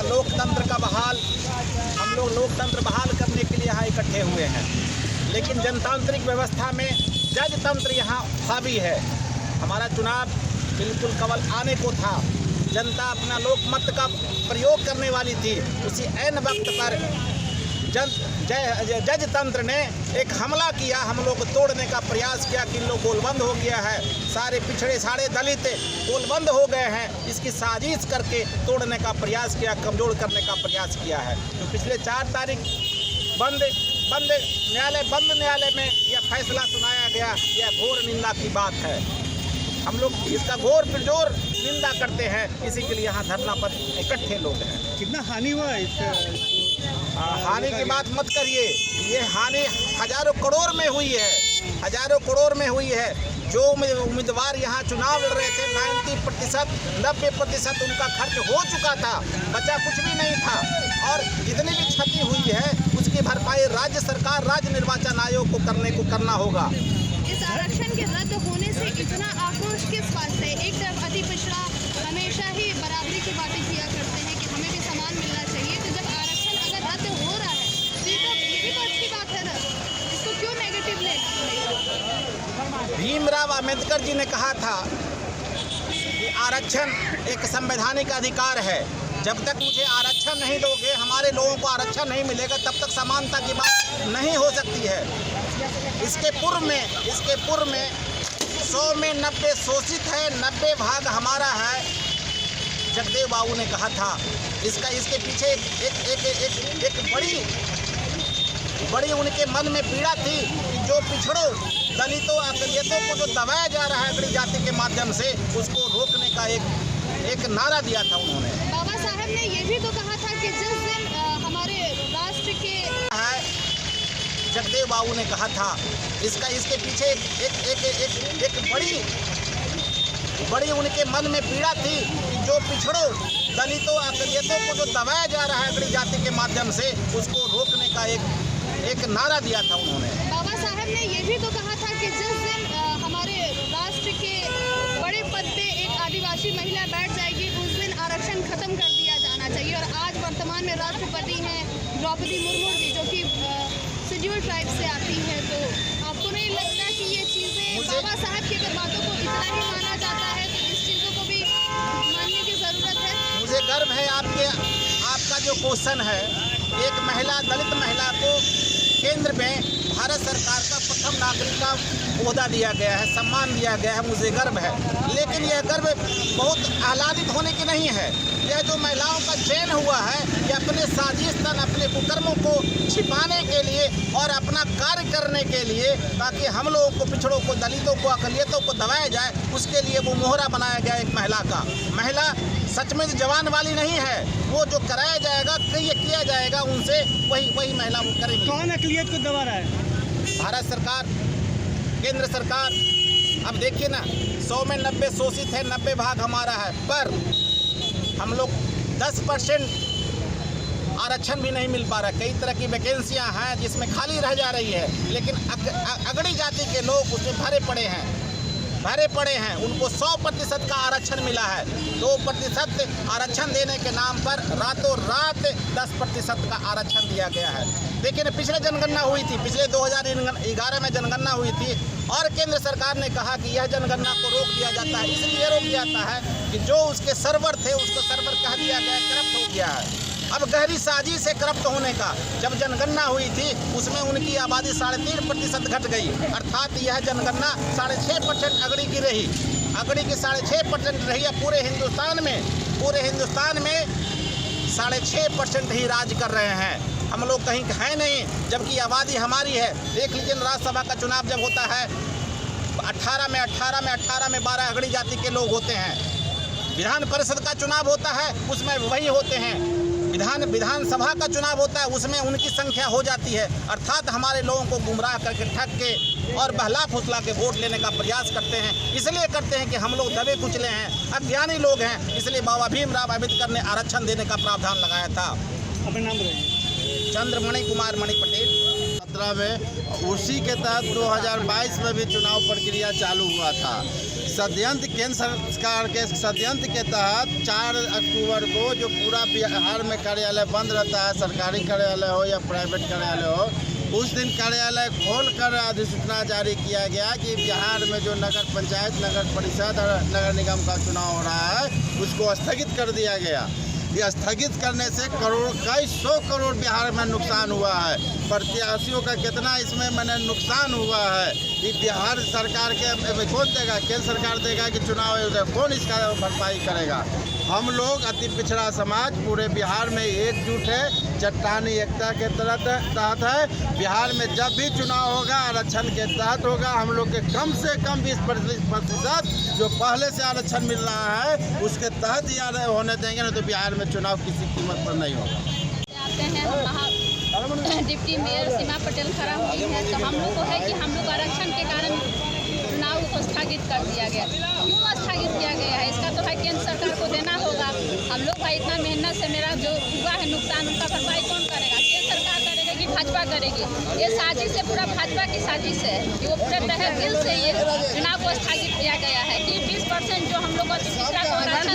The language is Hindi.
लोकतंत्र का बहाल, हम लोग लोकतंत्र बहाल करने के लिए यहाँ इकट्ठे हुए हैं। लेकिन जनतांत्रिक व्यवस्था में जज तंत्र यहाँ हावी है। हमारा चुनाव बिल्कुल कवल आने को था, जनता अपना लोकमत का प्रयोग करने वाली थी। उसी ऐन वक्त पर जज तंत्र ने एक हमला किया, हम लोग को तोड़ने का प्रयास किया कि इन लोग गोलबंद हो गया है, सारे पिछड़े सारे दलित गोलबंद हो गए हैं। इसकी साजिश करके तोड़ने का प्रयास किया, कमजोर करने का प्रयास किया है। तो पिछले 4 तारीख बंद न्यायालय में यह फैसला सुनाया गया, यह घोर निंदा की बात है। हम लोग इसका घोर पुरजोर निंदा करते हैं, इसी के लिए यहाँ धरना पर इकट्ठे लोग हैं। कितना हानि हुआ हानि की बात मत करिए, ये हानि हजारों करोड़ में हुई है, हजारों करोड़ में हुई है। जो उम्मीदवार यहाँ चुनाव लड़ रहे थे 90% उनका खर्च हो चुका था, बचा कुछ भी नहीं था। और जितनी भी क्षति हुई है उसकी भरपाई राज्य सरकार, राज्य निर्वाचन आयोग को करना होगा। इस आरक्षण के रद्द होने से इतना आक्रोश किस बात से? एक तरफ अति पिछड़ा हमेशा ही बराबरी की बातें किया करते हैं कि हमें भी समान मिलना चाहिए, तो जब आरक्षण अगर रद्द हो रहा है तो ये भी तो अच्छी बात है ना, इसको क्यों नेगेटिव लेना? भीमराव अंबेडकर जी ने कहा था कि आरक्षण एक संवैधानिक अधिकार है। जब तक मुझे आरक्षण नहीं दोगे, हमारे लोगों को आरक्षण नहीं मिलेगा, तब तक समानता की बात नहीं हो सकती है। इसके पूर्व में 100 में 90 शोषित है, 90 भाग हमारा है, जगदेव बाबू ने कहा था। इसके पीछे एक बड़ी उनके मन में पीड़ा थी कि जो पिछड़ों, दलितों, अकलियतों को जो दबाया जा रहा है अगड़ी जाति के माध्यम से, उसको रोकने का एक नारा दिया था उन्होंने। बाबा साहब ने ये भी तो कहा था कि जिस दिन हमारे राष्ट्र के जगदेव बाबू ने कहा था। इसके पीछे एक बड़ी उनके मन में पीड़ा थी कि जो पिछड़ों, दलितों, अकलियतों को जो दबाया जा रहा है अगड़ी जाति के माध्यम से, उसको रोकने का एक नारा दिया था उन्होंने। बाबा साहब ने ये भी तो कहा था कि जिस दिन हमारे राष्ट्र के बड़े पद पे एक आदिवासी महिला बैठ जाएगी, उस दिन आरक्षण खत्म कर दिया जाना चाहिए। और आज वर्तमान में राष्ट्रपति हैं द्रौपदी मुर्मू जी, जो कि शेड्यूल ट्राइब से आती है, तो आपको नहीं लगता कि ये चीज़ें बाबा साहब की अगर बातों को इतना ही माना जाता है तो इस चीज़ों को भी मानने की ज़रूरत है? मुझे गर्व है आपका जो क्वेश्चन है, एक महिला, दलित महिला को केंद्र में भारत सरकार का प्रथम नागरिक का ओहदा दिया गया है, सम्मान दिया गया है, मुझे गर्व है। लेकिन यह गर्व बहुत आह्लादित होने की नहीं है। यह जो महिलाओं का चयन हुआ है, यह अपने साजिश तन, अपने कुकर्मों को छिपाने के लिए और अपना कार्य करने के लिए, ताकि हम लोगों को, पिछड़ों को, दलितों को, अकलियतों को दबाया जाए, उसके लिए वो मोहरा बनाया गया एक महिला का। महिला सच में जवान वाली नहीं है, वो जो कराया जाएगा, किया जाएगा उनसे, वही महिला वो करेगी। कौन अकलियत को दबा रहा है? भारत सरकार, केंद्र सरकार। अब देखिए ना, 100 में 90 शोषित है, 90 भाग हमारा है, पर हम लोग 10% आरक्षण भी नहीं मिल पा रहा। कई तरह की वैकेंसियां हैं जिसमें खाली रह जा रही है, लेकिन अगड़ी जाति के लोग उसमें भरे पड़े हैं। उनको 100% का आरक्षण मिला है। 2% आरक्षण देने के नाम पर रातों रात 10% का आरक्षण दिया गया है। लेकिन पिछले जनगणना हुई थी, पिछले 2011 में जनगणना हुई थी, और केंद्र सरकार ने कहा कि यह जनगणना को रोक दिया जाता है। इसलिए रोक दिया जाता है कि जो उसके सर्वर थे, उसको सर्वर कह दिया गया, करप्ट हो गया है। अब गहरी साजिश है करप्ट होने का। जब जनगणना हुई थी, उसमें उनकी आबादी 3.5% घट गई, अर्थात यह जनगणना 6.5% अगड़ी की रही। अगड़ी की 6.5% रही है। पूरे हिंदुस्तान में 6.5% ही राज कर रहे हैं। हम लोग कहीं है नहीं, जबकि आबादी हमारी है। देख लीजिए, राज्यसभा का चुनाव जब होता है, 18 में 12 अगड़ी जाति के लोग होते हैं। विधान परिषद का चुनाव होता है, उसमें वही होते हैं। विधानसभा का चुनाव होता है, उसमें उनकी संख्या हो जाती है। अर्थात हमारे लोगों को गुमराह करके, ठग के और बहला फुसला के वोट लेने का प्रयास करते हैं। इसलिए करते हैं कि हम लोग दबे कुचले हैं, अज्ञानी लोग हैं। इसलिए बाबा भीमराव अंबेडकर ने आरक्षण देने का प्रावधान लगाया था। अपना नाम बताइए। चंद्रमणि कुमार मणि पटेल। 2017 में, उसी के तहत 2022 में भी चुनाव प्रक्रिया चालू हुआ था। षड्यंत्र, केंद्र सरकार के षड्यंत्र के तहत 4 अक्टूबर को जो पूरा बिहार में कार्यालय बंद रहता है, सरकारी कार्यालय हो या प्राइवेट कार्यालय हो, उस दिन कार्यालय खोलकर अधिसूचना जारी किया गया कि बिहार में जो नगर पंचायत, नगर परिषद और नगर निगम का चुनाव हो रहा है उसको स्थगित कर दिया गया। ये स्थगित करने से कई सौ करोड़ बिहार में नुकसान हुआ है। प्रत्याशियों का कितना इसमें मैंने नुकसान हुआ है, ये बिहार सरकार के कौन देगा? केंद्र सरकार देगा कि चुनाव, कौन इसका भरपाई करेगा? हम लोग अति पिछड़ा समाज पूरे बिहार में एकजुट है, चट्टानी एकता के तहत है। बिहार में जब भी चुनाव होगा आरक्षण के तहत होगा। हम लोग के कम से कम 20% जो पहले से आरक्षण मिल रहा है उसके तहत ही होने देंगे, नहीं तो बिहार में चुनाव किसी कीमत पर नहीं होगा। आते हैं डिप्टी मेयर सीमा पटेल खड़ा हुई है, तो हम लोग को है कि हम लोग आरक्षण के कारण चुनाव को स्थगित कर दिया गया। क्यों स्थगित किया गया है? इसका तो है केंद्र सरकार को देना होगा। हम लोग भाई इतना मेहनत से मेरा जो हुआ है नुकसान, उनका भरपाई कौन करेगा? केंद्र सरकार करेगी कि भाजपा करेगी? ये साजिश है, पूरा भाजपा की साजिश है कि वो पूरे तहे दिल से ये चुनाव को स्थगित किया गया है कि 20% जो हम लोग को पिछड़ा को आरक्षण